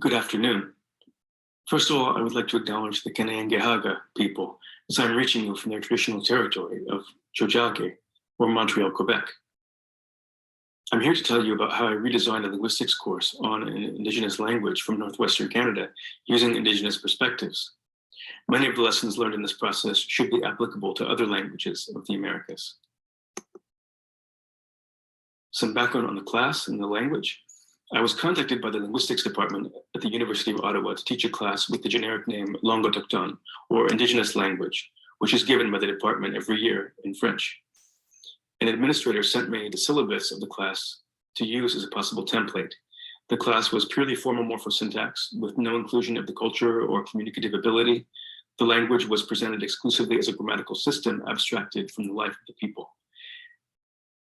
Good afternoon. First of all, I would like to acknowledge the Kaneangehaga people, as I'm reaching you from their traditional territory of Tiohtià:ke, or Montreal, Quebec. I'm here to tell you about how I redesigned a linguistics course on an Indigenous language from Northwestern Canada using Indigenous perspectives. Many of the lessons learned in this process should be applicable to other languages of the Americas. Some background on the class and the language. I was contacted by the linguistics department at the University of Ottawa to teach a class with the generic name Langue autochtone, or Indigenous language, which is given by the department every year in French. An administrator sent me the syllabus of the class to use as a possible template. The class was purely formal morphosyntax with no inclusion of the culture or communicative ability. The language was presented exclusively as a grammatical system abstracted from the life of the people.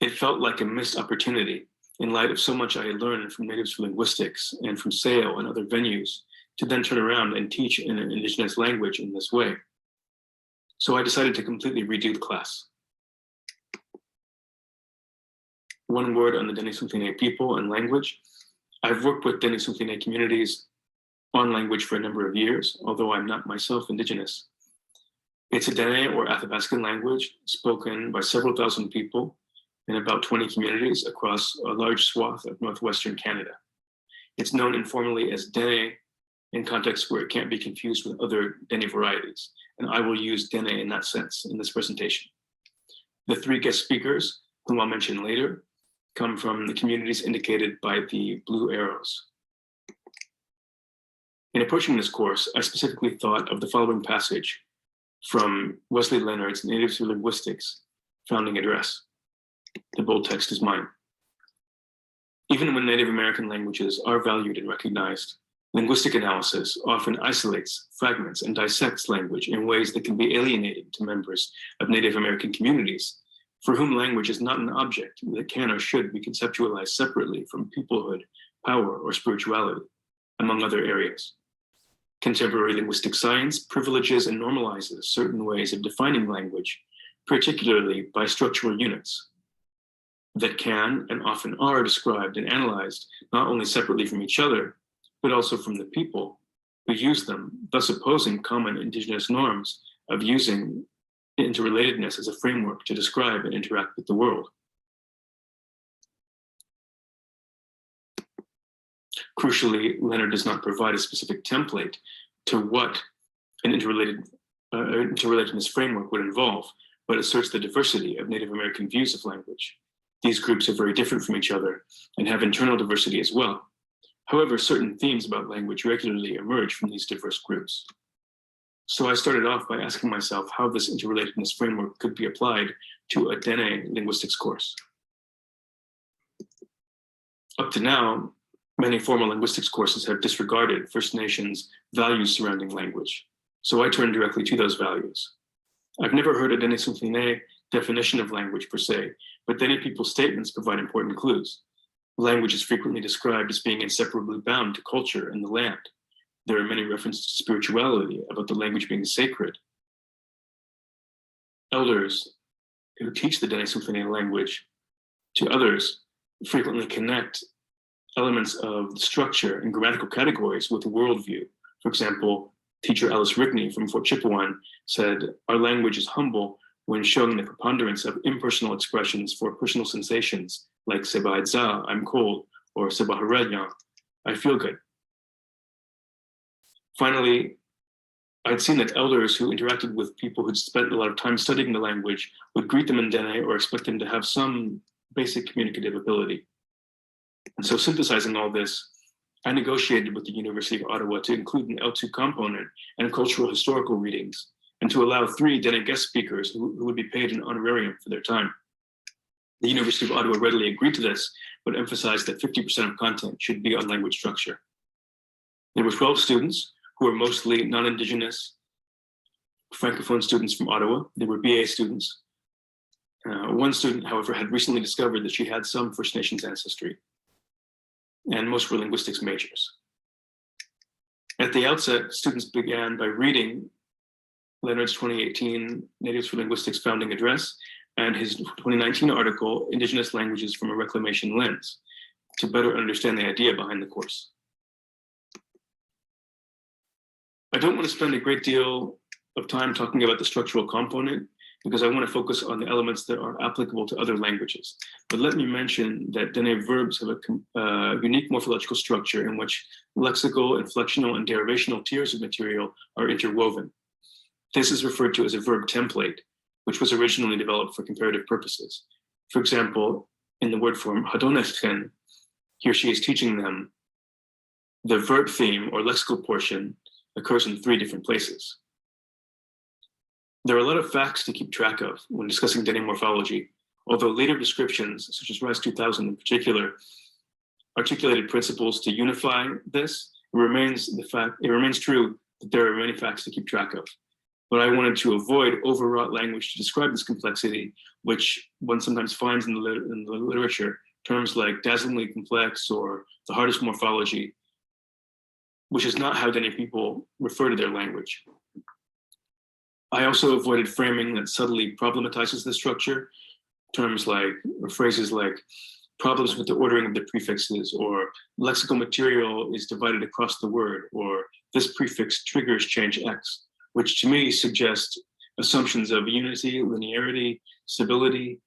It felt like a missed opportunity in light of so much I had learned from natives for linguistics and from SAIL and other venues to then turn around and teach in an Indigenous language in this way. So I decided to completely redo the class. One word on the Dene-Sumphine people and language. I've worked with Dene-Sumphine communities on language for a number of years, although I'm not myself Indigenous. It's a Dene or Athabascan language spoken by several thousand people in about 20 communities across a large swath of northwestern Canada. It's known informally as Dene in contexts where it can't be confused with other Dene varieties, and I will use Dene in that sense in this presentation. The three guest speakers, whom I'll mention later, come from the communities indicated by the blue arrows. In approaching this course, I specifically thought of the following passage from Wesley Leonard's Natives Through Linguistics founding address. The bold text is mine. Even when Native American languages are valued and recognized, linguistic analysis often isolates, fragments, and dissects language in ways that can be alienating to members of Native American communities, for whom language is not an object that can or should be conceptualized separately from peoplehood, power, or spirituality, among other areas. Contemporary linguistic science privileges and normalizes certain ways of defining language, particularly by structural units, that can and often are described and analyzed not only separately from each other, but also from the people who use them, thus opposing common Indigenous norms of using interrelatedness as a framework to describe and interact with the world. Crucially, Leonard does not provide a specific template to what an interrelatedness framework would involve, but asserts the diversity of Native American views of language. These groups are very different from each other and have internal diversity as well. However, certain themes about language regularly emerge from these diverse groups. So I started off by asking myself how this interrelatedness framework could be applied to a Dene linguistics course. Up to now, many formal linguistics courses have disregarded First Nations values surrounding language. So I turned directly to those values. I've never heard a Dene-Sumphine definition of language per se, but Dene people's statements provide important clues. Language is frequently described as being inseparably bound to culture and the land. There are many references to spirituality, about the language being sacred. Elders who teach the Dene-Sumphine language to others frequently connect elements of the structure and grammatical categories with a worldview. For example, teacher Alice Rigney from Fort Chipewyan said, "Our language is humble when showing the preponderance of impersonal expressions for personal sensations like Sebaidza, I'm cold, or Sebaharadyan, I feel good." Finally, I'd seen that elders who interacted with people who'd spent a lot of time studying the language would greet them in Dene or expect them to have some basic communicative ability. And so synthesizing all this, I negotiated with the University of Ottawa to include an L2 component and cultural historical readings, and to allow 3 Dene guest speakers who would be paid an honorarium for their time. The University of Ottawa readily agreed to this, but emphasized that 50% of content should be on language structure. There were 12 students who were mostly non-Indigenous Francophone students from Ottawa. They were BA students. One student, however, had recently discovered that she had some First Nations ancestry, and most were linguistics majors. At the outset, students began by reading Leonard's 2018 Natives for Linguistics founding address and his 2019 article, Indigenous Languages from a Reclamation Lens, to better understand the idea behind the course. I don't want to spend a great deal of time talking about the structural component because I want to focus on the elements that are applicable to other languages. But let me mention that Dene verbs have a unique morphological structure in which lexical, inflectional, and derivational tiers of material are interwoven. This is referred to as a verb template, which was originally developed for comparative purposes. For example, in the word form hadonechten, he or she is teaching them, the verb theme or lexical portion occurs in 3 different places. There are a lot of facts to keep track of when discussing Dene morphology, although later descriptions, such as Rice 2000 in particular, articulated principles to unify this. It remains true that there are many facts to keep track of. But I wanted to avoid overwrought language to describe this complexity, which one sometimes finds in the literature, terms like dazzlingly complex or the hardest morphology, which is not how Dene people refer to their language. I also avoided framing that subtly problematizes the structure, terms like, or phrases like, problems with the ordering of the prefixes, or lexical material is divided across the word, or this prefix triggers change X, which to me suggest assumptions of unity, linearity, stability,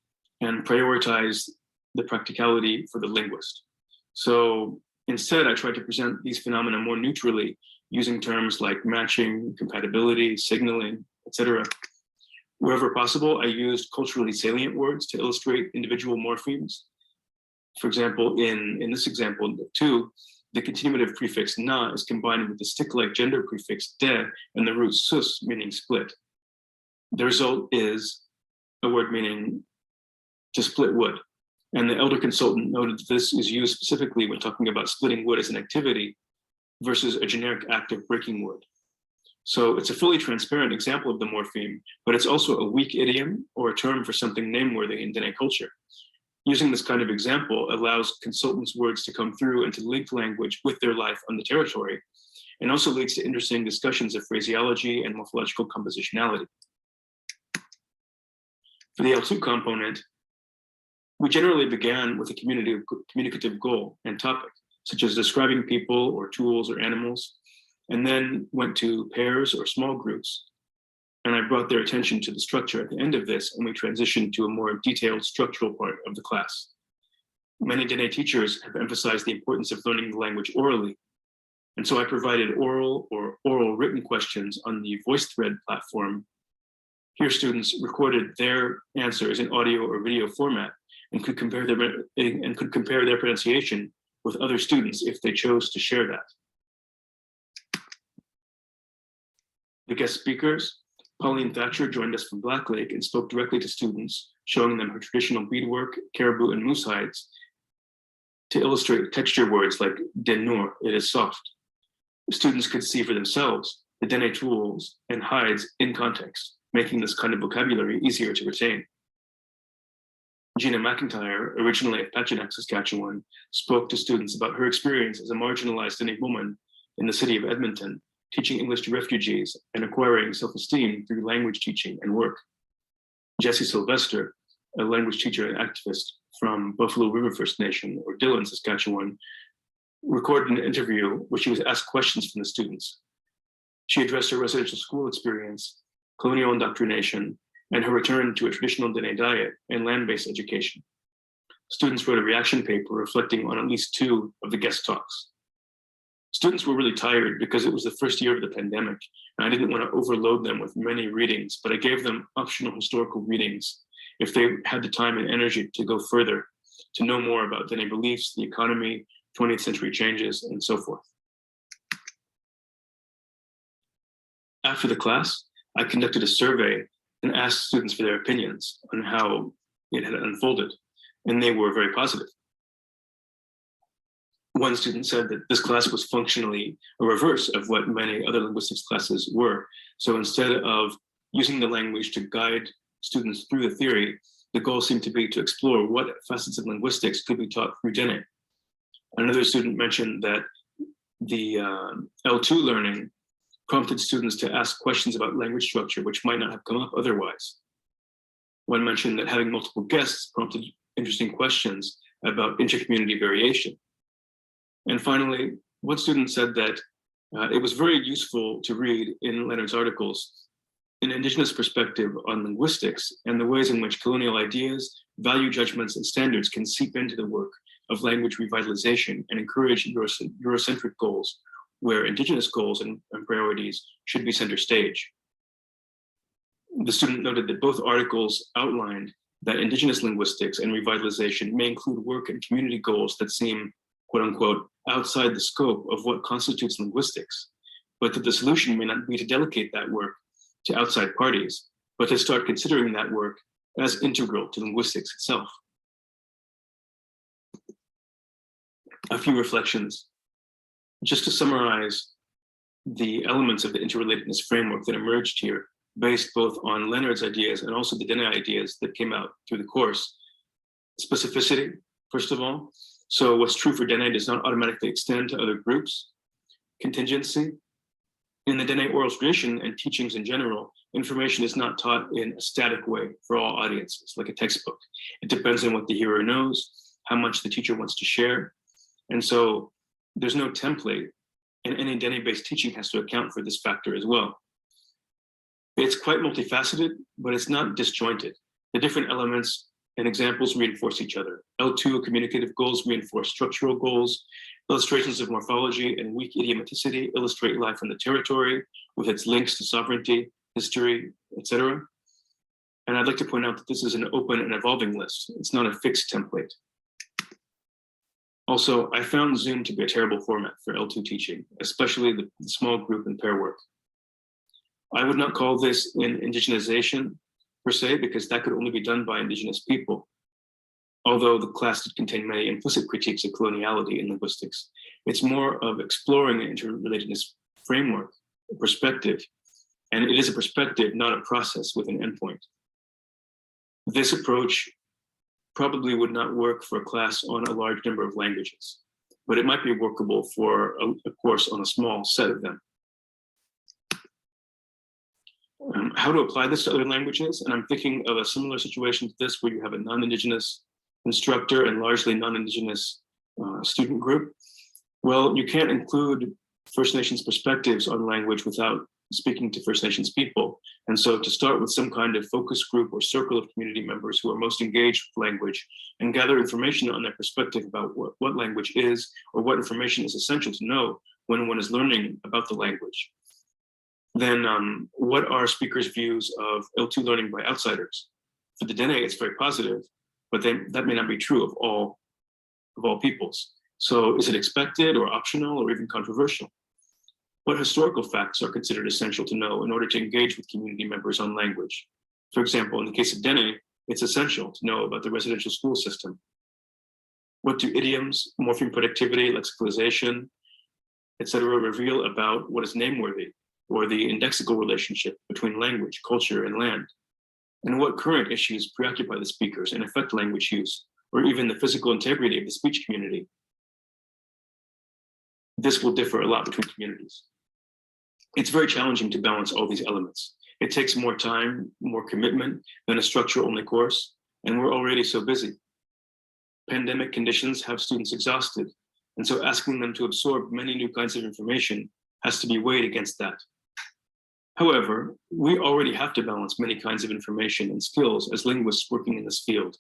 and prioritize the practicality for the linguist. So instead, I tried to present these phenomena more neutrally, using terms like matching, compatibility, signaling, etc. Wherever possible, I used culturally salient words to illustrate individual morphemes. For example, in this example 2, the continuative prefix na is combined with the stick-like gender prefix de and the root sus, meaning split. The result is a word meaning to split wood. And the elder consultant noted that this is used specifically when talking about splitting wood as an activity versus a generic act of breaking wood. So it's a fully transparent example of the morpheme, but it's also a weak idiom or a term for something nameworthy in Dene culture. Using this kind of example allows consultants' words to come through and to link language with their life on the territory, and also leads to interesting discussions of phraseology and morphological compositionality. For the L2 component, we generally began with a communicative goal and topic, such as describing people or tools or animals, and then went to pairs or small groups. And I brought their attention to the structure at the end of this, and we transitioned to a more detailed structural part of the class. Many Dene teachers have emphasized the importance of learning the language orally. And so I provided oral or oral written questions on the VoiceThread platform. Here students recorded their answers in audio or video format and could compare their pronunciation with other students if they chose to share that. The guest speakers, Pauline Thatcher joined us from Black Lake and spoke directly to students, showing them her traditional beadwork, caribou, and moose hides to illustrate texture words like denur, it is soft. The students could see for themselves the Dene tools and hides in context, making this kind of vocabulary easier to retain. Gina McIntyre, originally of Pachinak, Saskatchewan, spoke to students about her experience as a marginalized Dene woman in the city of Edmonton, teaching English to refugees and acquiring self-esteem through language teaching and work. Jessie Sylvester, a language teacher and activist from Buffalo River First Nation, or Dillon, Saskatchewan, recorded an interview where she was asked questions from the students. She addressed her residential school experience, colonial indoctrination, and her return to a traditional Dene diet and land-based education. Students wrote a reaction paper reflecting on at least 2 of the guest talks. Students were really tired because it was the first year of the pandemic, and I didn't want to overload them with many readings, but I gave them optional historical readings if they had the time and energy to go further, to know more about Dene beliefs, the economy, 20th century changes, and so forth. After the class, I conducted a survey and asked students for their opinions on how it had unfolded, and they were very positive. One student said that this class was functionally a reverse of what many other linguistics classes were. So instead of using the language to guide students through the theory, the goal seemed to be to explore what facets of linguistics could be taught through Dene. Another student mentioned that the L2 learning prompted students to ask questions about language structure, which might not have come up otherwise. One mentioned that having multiple guests prompted interesting questions about intercommunity variation. And finally, one student said that It was very useful to read in Leonard's articles an Indigenous perspective on linguistics and the ways in which colonial ideas, value judgments, and standards can seep into the work of language revitalization and encourage Eurocentric goals, where Indigenous goals and priorities should be center stage. The student noted that both articles outlined that Indigenous linguistics and revitalization may include work and community goals that seem, quote unquote, outside the scope of what constitutes linguistics, but that the solution may not be to delegate that work to outside parties, but to start considering that work as integral to linguistics itself. A few reflections. Just to summarize the elements of the interrelatedness framework that emerged here, based both on Leonard's ideas and also the Dene ideas that came out through the course. Specificity, first of all. So what's true for Dene does not automatically extend to other groups. Contingency. In the Dene oral tradition and teachings in general, information is not taught in a static way for all audiences, like a textbook. It depends on what the hearer knows, how much the teacher wants to share. And so there's no template, and any Dene-based teaching has to account for this factor as well. It's quite multifaceted, but it's not disjointed. The different elements and examples reinforce each other. L2 communicative goals reinforce structural goals. Illustrations of morphology and weak idiomaticity illustrate life on the territory with its links to sovereignty, history, etc. And I'd like to point out that this is an open and evolving list. It's not a fixed template. Also, I found Zoom to be a terrible format for L2 teaching, especially the small group and pair work. I would not call this an indigenization per se, because that could only be done by Indigenous people. Although the class did contain many implicit critiques of coloniality in linguistics, it's more of exploring the interrelatedness framework, perspective, and it is a perspective, not a process with an endpoint. This approach probably would not work for a class on a large number of languages, but it might be workable for a course on a small set of them. How to apply this to other languages, and I'm thinking of a similar situation to this where you have a non-Indigenous instructor and largely non-Indigenous student group. Well, you can't include First Nations perspectives on language without speaking to First Nations people. And so to start with some kind of focus group or circle of community members who are most engaged with language and gather information on their perspective about what language is or what information is essential to know when one is learning about the language. Then what are speakers' views of L2 learning by outsiders? For the Dene, it's very positive, but that may not be true of all peoples. So is it expected or optional or even controversial? What historical facts are considered essential to know in order to engage with community members on language? For example, in the case of Dene, it's essential to know about the residential school system. What do idioms, morpheme productivity, lexicalization, etc. reveal about what is nameworthy, or the indexical relationship between language, culture, and land? And what current issues preoccupy the speakers and affect language use, or even the physical integrity of the speech community? This will differ a lot between communities. It's very challenging to balance all these elements. It takes more time, more commitment than a structure-only course, and we're already so busy. Pandemic conditions have students exhausted, and so asking them to absorb many new kinds of information has to be weighed against that. However, we already have to balance many kinds of information and skills as linguists working in this field.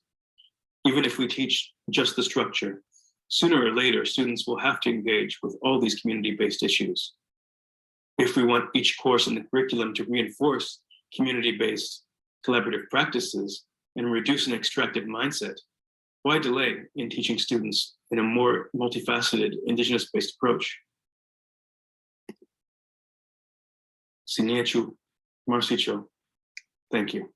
Even if we teach just the structure, sooner or later, students will have to engage with all these community-based issues. If we want each course in the curriculum to reinforce community-based collaborative practices and reduce an extractive mindset, why delay in teaching students in a more multifaceted Indigenous-based approach? Siniachu Marcicho, thank you.